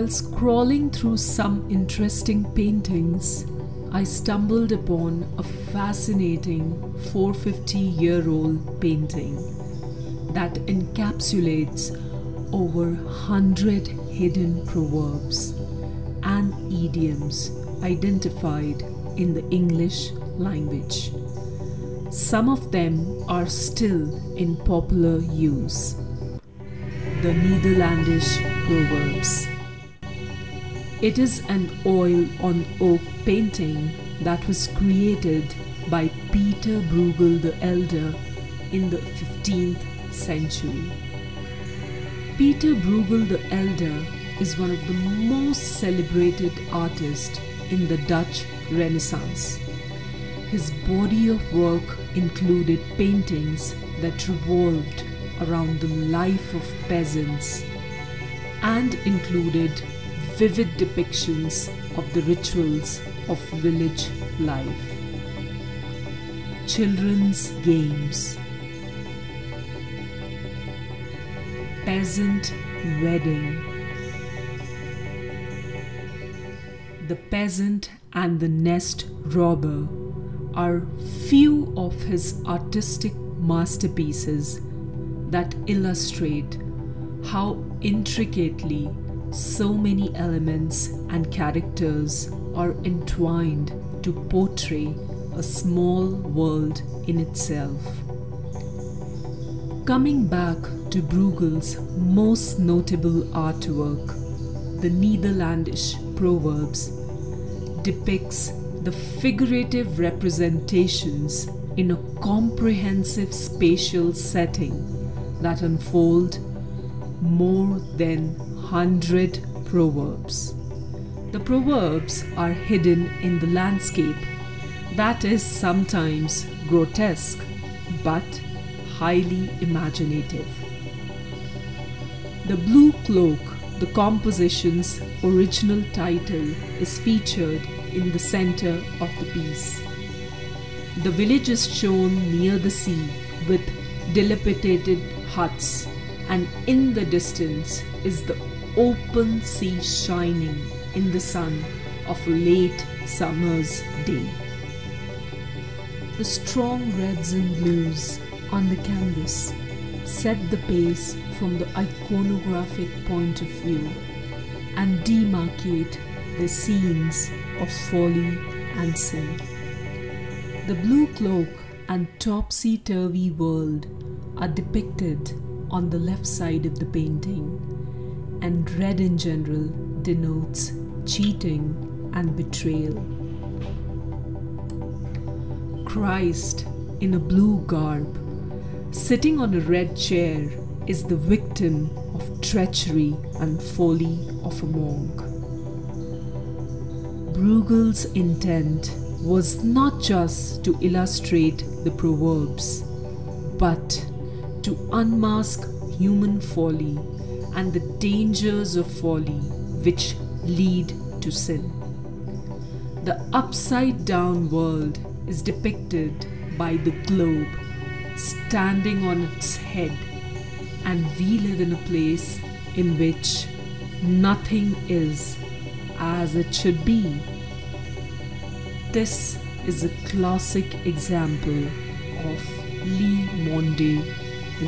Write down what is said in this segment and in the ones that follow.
While scrolling through some interesting paintings, I stumbled upon a fascinating 450-year-old painting that encapsulates over 100 hidden proverbs and idioms identified in the English language. Some of them are still in popular use. The Netherlandish Proverbs. It is an oil on oak painting that was created by Pieter Bruegel the Elder in the 15th century. Pieter Bruegel the Elder is one of the most celebrated artists in the Dutch Renaissance. His body of work included paintings that revolved around the life of peasants and included vivid depictions of the rituals of village life. Children's games. Peasant wedding. The Peasant and the Nest Robber are few of his artistic masterpieces that illustrate how intricately so many elements and characters are entwined to portray a small world in itself. Coming back to Bruegel's most notable artwork, the Netherlandish Proverbs depicts the figurative representations in a comprehensive spatial setting that unfold more than 100 proverbs. The proverbs are hidden in the landscape that is sometimes grotesque but highly imaginative. The Blue Cloak, the composition's original title, is featured in the center of the piece. The village is shown near the sea with dilapidated huts, and in the distance is the open sea shining in the sun of a late summer's day. The strong reds and blues on the canvas set the pace from the iconographic point of view and demarcate the scenes of folly and sin. The blue cloak and topsy-turvy world are depicted on the left side of the painting, and red in general denotes cheating and betrayal. Christ in a blue garb, sitting on a red chair, is the victim of treachery and folly of a monk. Bruegel's intent was not just to illustrate the proverbs, but to unmask human folly and the dangers of folly which lead to sin. The upside-down world is depicted by the globe standing on its head, and we live in a place in which nothing is as it should be. This is a classic example of Le Monde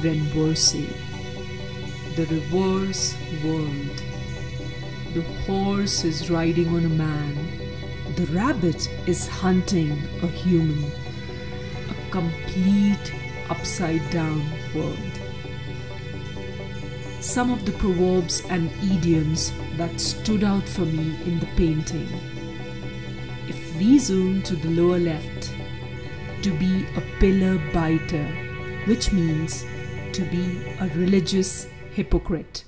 Renverse, the reverse world. The horse is riding on a man, the rabbit is hunting a human, a complete upside down world. Some of the proverbs and idioms that stood out for me in the painting. If we zoom to the lower left, to be a pillar biter, which means to be a religious hypocrite.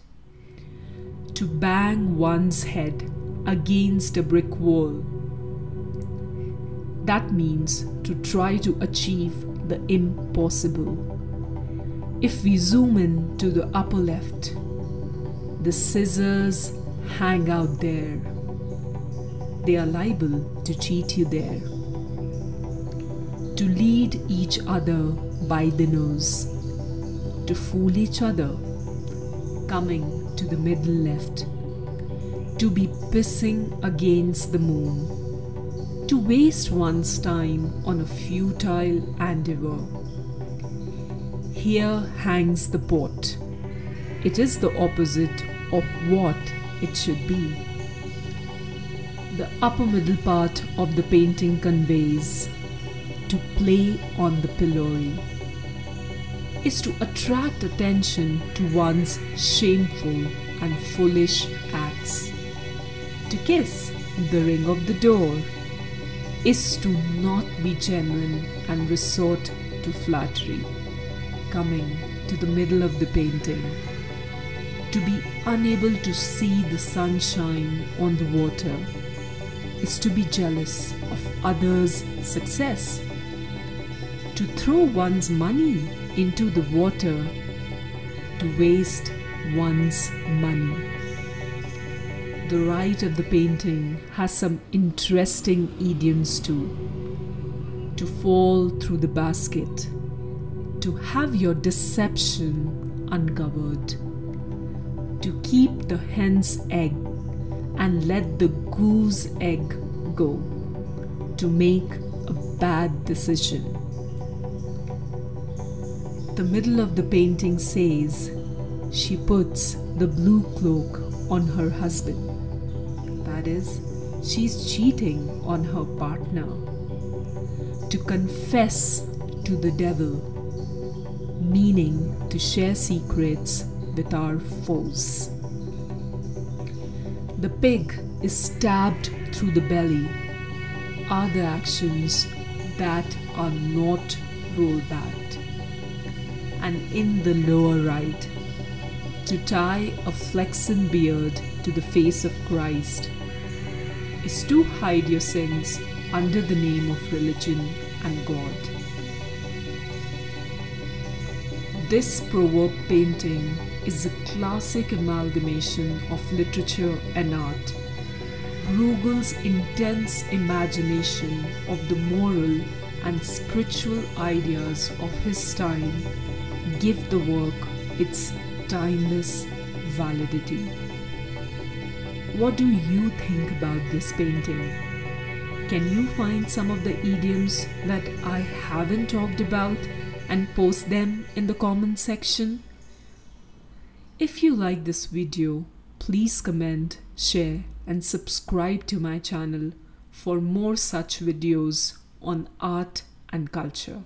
To bang one's head against a brick wall. That means to try to achieve the impossible. If we zoom in to the upper left, the scissors hang out there. They are liable to cheat you there. To lead each other by the nose. To fool each other, coming to the middle left. to be pissing against the moon, to waste one's time on a futile endeavor. Here hangs the pot. It is the opposite of what it should be. The upper middle part of the painting conveys to play on the pillory, is to attract attention to one's shameful and foolish acts. To kiss the ring of the door is to not be genuine and resort to flattery. Coming to the middle of the painting, to be unable to see the sunshine on the water is to be jealous of others' success. To throw one's money into the water, to waste one's money. The right of the painting has some interesting idioms too. To fall through the basket, to have your deception uncovered, to keep the hen's egg and let the goose egg go, to make a bad decision. The middle of the painting says she puts the blue cloak on her husband. That is, she's cheating on her partner. To confess to the devil, meaning to share secrets with our foes. The pig is stabbed through the belly are the actions that are not rollbacked. And in the lower right, to tie a flaxen beard to the face of Christ is to hide your sins under the name of religion and God. This proverb painting is a classic amalgamation of literature and art. Bruegel's intense imagination of the moral and spiritual ideas of his time give the work its timeless validity. What do you think about this painting? Can you find some of the idioms that I haven't talked about and post them in the comment section? If you like this video, please comment, share and subscribe to my channel for more such videos on art and culture.